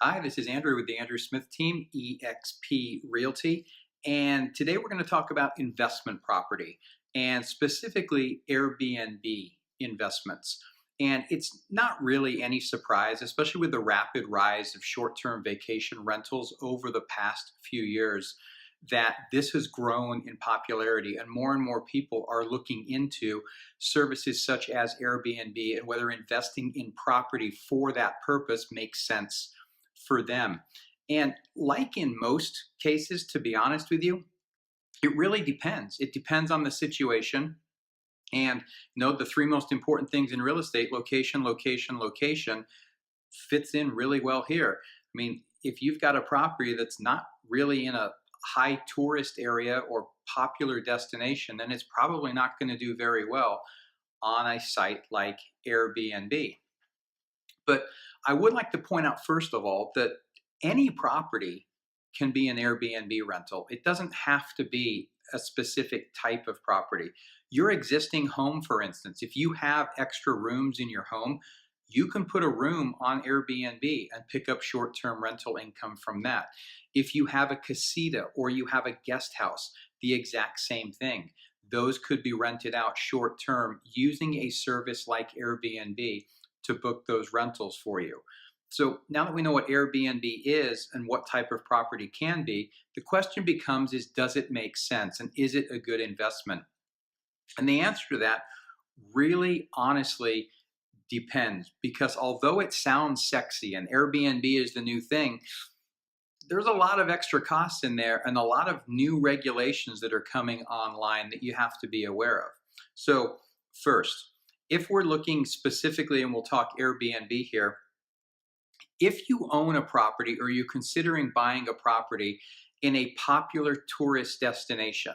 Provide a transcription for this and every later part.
Hi, this is Andrew with the Andrew Smith team, eXp Realty. And today we're going to talk about investment property and specifically Airbnb investments. And it's not really any surprise, especially with the rapid rise of short term vacation rentals over the past few years, that this has grown in popularity and more people are looking into services such as Airbnb and whether investing in property for that purpose makes sense for them. And like in most cases, to be honest with you, it really depends. It depends on the situation. And the three most important things in real estate: location, location, location, fits in really well here. I mean, if you've got a property that's not really in a high tourist area or popular destination, then it's probably not going to do very well on a site like Airbnb. But I would like to point out, first of all, that any property can be an Airbnb rental. It doesn't have to be a specific type of property. Your existing home, for instance, if you have extra rooms in your home, you can put a room on Airbnb and pick up short-term rental income from that. If you have a casita or you have a guest house, the exact same thing. Those could be rented out short-term using a service like Airbnb to book those rentals for you. So now that we know what Airbnb is and what type of property can be, the question becomes is, does it make sense and is it a good investment? And the answer to that really honestly depends, because although it sounds sexy and Airbnb is the new thing, there's a lot of extra costs in there and a lot of new regulations that are coming online that you have to be aware of. So first, if we're looking specifically, and we'll talk Airbnb here, if you own a property or you're considering buying a property in a popular tourist destination,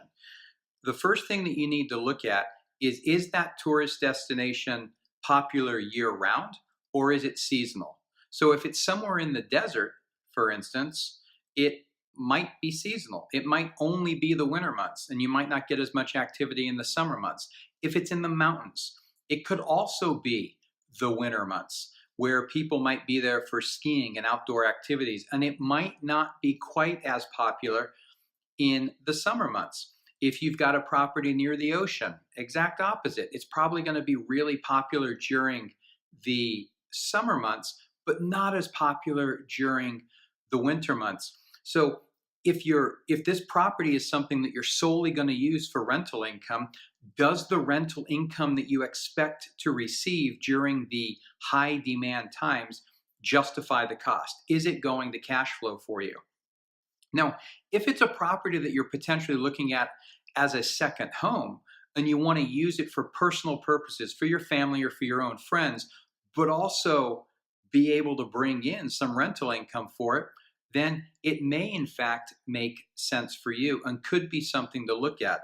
the first thing that you need to look at is that tourist destination popular year-round or is it seasonal? So if it's somewhere in the desert, for instance, it might be seasonal. It might only be the winter months and you might not get as much activity in the summer months. If it's in the mountains, it could also be the winter months where people might be there for skiing and outdoor activities, and it might not be quite as popular in the summer months. If you've got a property near the ocean, exact opposite. It's probably going to be really popular during the summer months, but not as popular during the winter months. So if this property is something that you're solely going to use for rental income, does the rental income that you expect to receive during the high demand times justify the cost? Is it going to cash flow for you? Now, if it's a property that you're potentially looking at as a second home and you want to use it for personal purposes, for your family or for your own friends, but also be able to bring in some rental income for it, then it may in fact make sense for you and could be something to look at.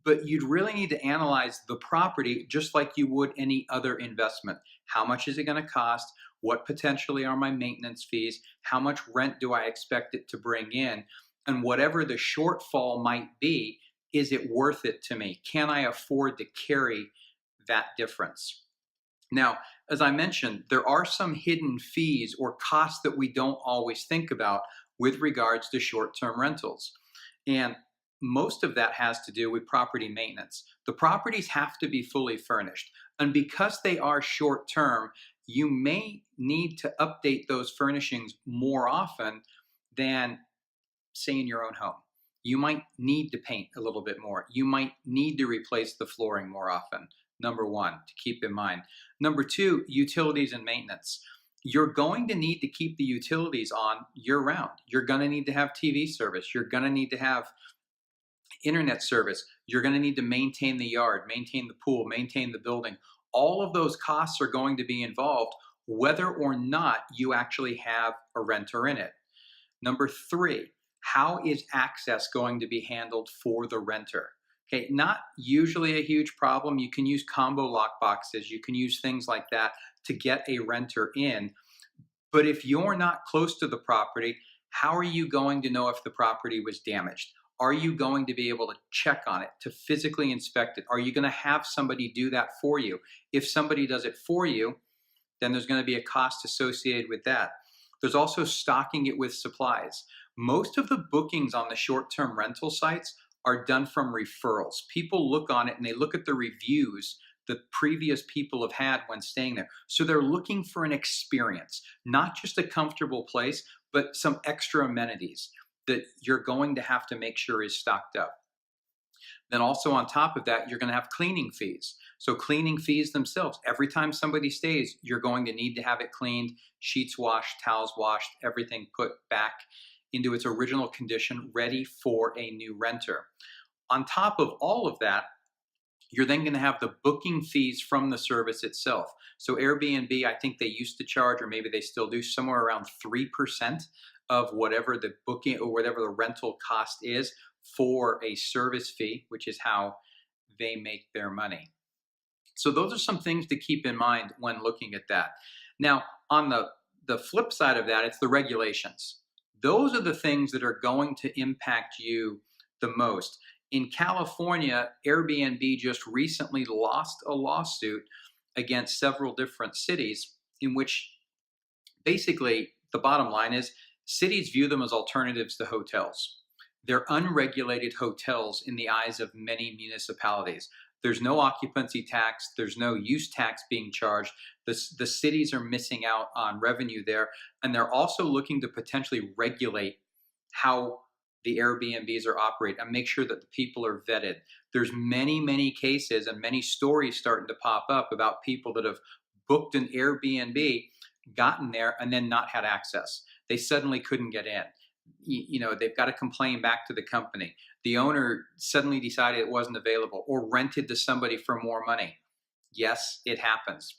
But you'd really need to analyze the property just like you would any other investment. How much is it going to cost? What potentially are my maintenance fees? How much rent do I expect it to bring in? And whatever the shortfall might be, is it worth it to me? Can I afford to carry that difference? Now, as I mentioned, there are some hidden fees or costs that we don't always think about with regards to short-term rentals. And most of that has to do with property maintenance. The properties have to be fully furnished. And because they are short-term, you may need to update those furnishings more often than, say, in your own home. You might need to paint a little bit more. You might need to replace the flooring more often. Number one, to keep in mind. Number two, utilities and maintenance. You're going to need to keep the utilities on year-round. You're going to need to have TV service. You're going to need to have internet service. You're going to need to maintain the yard, maintain the pool, maintain the building. All of those costs are going to be involved whether or not you actually have a renter in it. Number three, how is access going to be handled for the renter? Okay, not usually a huge problem. You can use combo lock boxes. You can use things like that to get a renter in. But if you're not close to the property, how are you going to know if the property was damaged? Are you going to be able to check on it, to physically inspect it? Are you going to have somebody do that for you? If somebody does it for you, then there's going to be a cost associated with that. There's also stocking it with supplies. Most of the bookings on the short-term rental sites are done from referrals. People look on it and they look at the reviews the previous people have had when staying there. So they're looking for an experience, not just a comfortable place, but some extra amenities that you're going to have to make sure is stocked up. Then also on top of that, you're going to have cleaning fees. So cleaning fees themselves, every time somebody stays, you're going to need to have it cleaned, sheets washed, towels washed, everything put back into its original condition, ready for a new renter. On top of all of that, you're then going to have the booking fees from the service itself. So Airbnb, I think they used to charge, or maybe they still do, somewhere around 3% of whatever the booking or whatever the rental cost is for a service fee, which is how they make their money. So those are some things to keep in mind when looking at that. Now, on the flip side of that, it's the regulations. Those are the things that are going to impact you the most. In California, Airbnb just recently lost a lawsuit against several different cities in which basically the bottom line is cities view them as alternatives to hotels. They're unregulated hotels in the eyes of many municipalities. There's no occupancy tax, there's no use tax being charged. The cities are missing out on revenue there, and they're also looking to potentially regulate how the Airbnbs are operated and make sure that the people are vetted. There's many cases and many stories starting to pop up about people that have booked an Airbnb, gotten there, and then not had access. They suddenly couldn't get in. They've got to complain back to the company. The owner suddenly decided it wasn't available or rented to somebody for more money. Yes, it happens.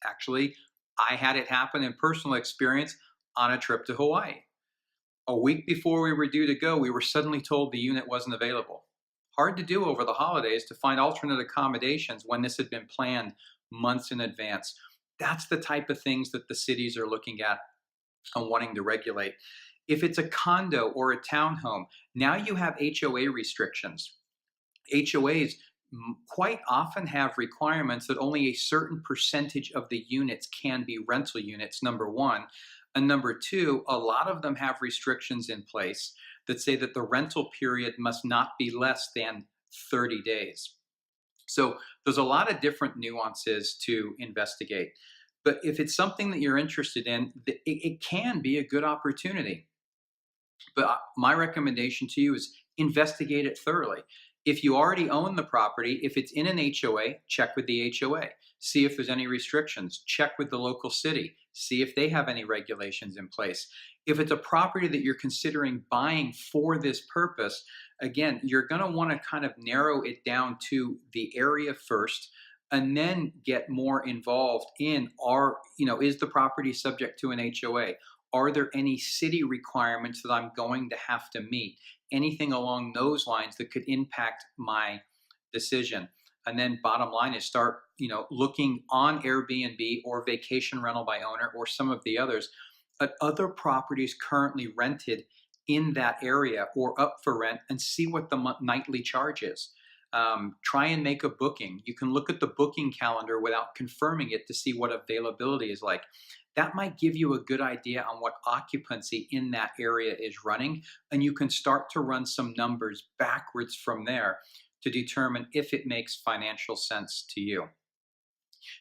Actually, I had it happen in personal experience on a trip to Hawaii. A week before we were due to go, we were suddenly told the unit wasn't available. Hard to do over the holidays to find alternate accommodations when this had been planned months in advance. That's the type of things that the cities are looking at and wanting to regulate. If it's a condo or a townhome, now you have HOA restrictions. HOAs quite often have requirements that only a certain percentage of the units can be rental units, number one. And number two, a lot of them have restrictions in place that say that the rental period must not be less than 30 days. So there's a lot of different nuances to investigate. But if it's something that you're interested in, it can be a good opportunity. But my recommendation to you is investigate it thoroughly. If you already own the property, if it's in an HOA, check with the HOA. See if there's any restrictions. Check with the local city. See if they have any regulations in place. If it's a property that you're considering buying for this purpose, again, you're going to want to kind of narrow it down to the area first and then get more involved in is the property subject to an HOA? Are there any city requirements that I'm going to have to meet? Anything along those lines that could impact my decision. And then bottom line is start, looking on Airbnb or vacation rental by owner or some of the others at other properties currently rented in that area or up for rent and see what the nightly charge is. Try and make a booking. You can look at the booking calendar without confirming it to see what availability is like. That might give you a good idea on what occupancy in that area is running, and you can start to run some numbers backwards from there to determine if it makes financial sense to you.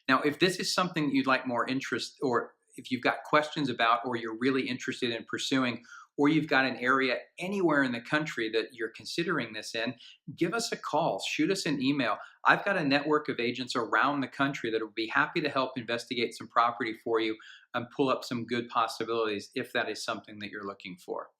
Now, if this is something that you'd like more interest, or if you've got questions about, or you're really interested in pursuing, or you've got an area anywhere in the country that you're considering this in, give us a call, shoot us an email. I've got a network of agents around the country that would be happy to help investigate some property for you and pull up some good possibilities if that is something that you're looking for.